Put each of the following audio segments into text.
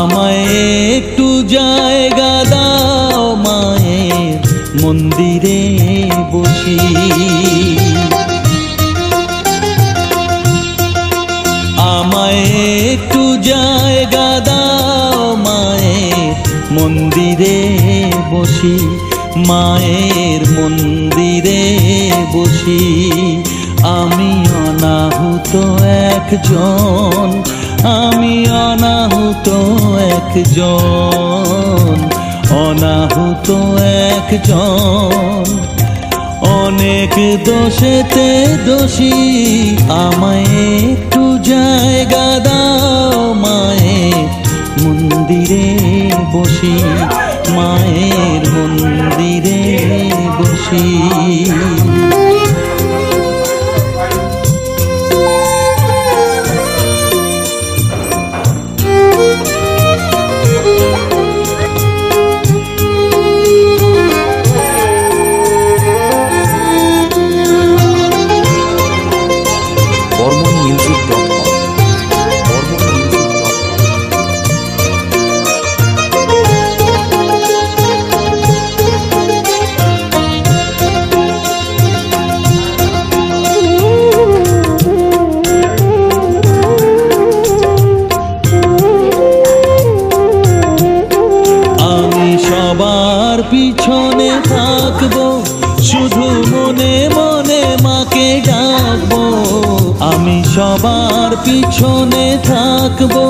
আমায় একটু জায়গা দাও মায়ের মন্দিরে বসি। আমায় একটু জায়গা দাও মায়ের মন্দিরে বসি, মায়ের মন্দিরে বসি। আমি অনাহুত একজন, আমি অনাহুত একজন, অনাহুত একজন। অনেক দোষেতে দোষী, আমায় একটু জায়গা দাও মায়ের মন্দিরে বসি, মায়ের মন্দিরে বসি। সবার পিছনে থাকবো, শুধু মনে মনে মাকে ডাকবো। আমি সবার পিছনে থাকবো,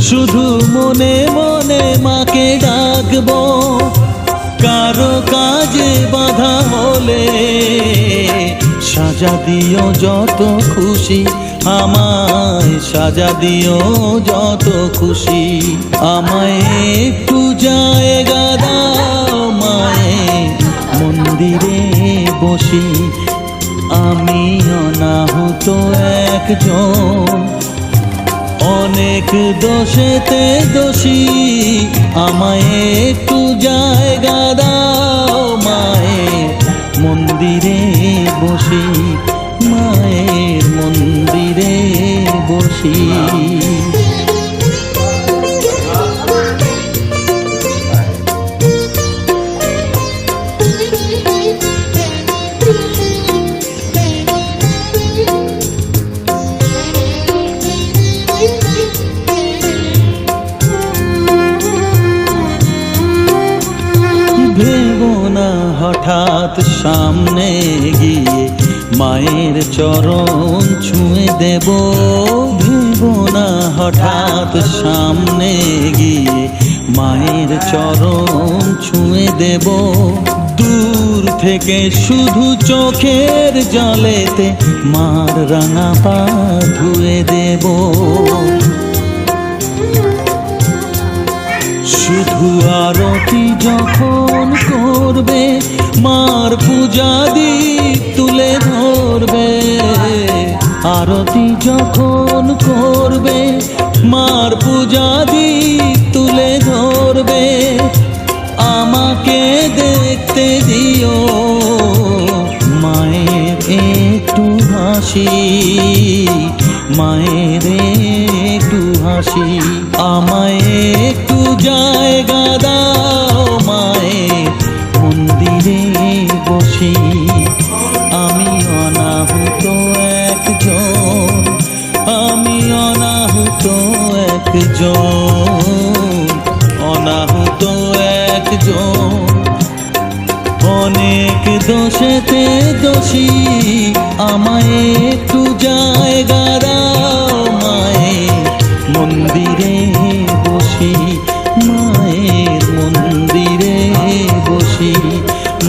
শুধু মনে মনে মাকে ডাকবো। কারো কাজে বাধা হলে সাজা দিও যত খুশি, আমায় সাজা দিও যত খুশি। আমায় একটু জায়গা দাও মায়ের মন্দিরে বসি, আমি অনাহুত একজন। অনেক দোষেতে দোষী, আমায় একটু জায়গা দাও মায়ের মন্দিরে বসি, মায়ের মন্দিরে বসি। ভেবো না হঠাৎ সামনে গিয়ে মায়ের চরণ ছুঁয়ে দেব। ভেবো না হঠাৎ সামনে গিয়ে মায়ের চরণ ছুঁয়ে দেব। দূর থেকে শুধু চোখের জলেতে মার রাঙা পা ধুয়ে দেব। শুধু আরতি যখন করবে, মার পূজা দীপ তুলে ধরবে। আরতি যখন করবে, মার পূজা দীপ তুলে ধরবে। আমাকে দেখতে দিও মায়ের একটু হাসি, মায়ের একটু হাসি। আমায় একটু জায়গা দাও মায়ের মন্দিরে বসি, আমি অনাহুত একজন, আমি অনাহুত একজন, অনাহুত একজন। অনেক দোষেতে দোষী, আমায় একটু জায়গা দাও মায়ের মন্দিরে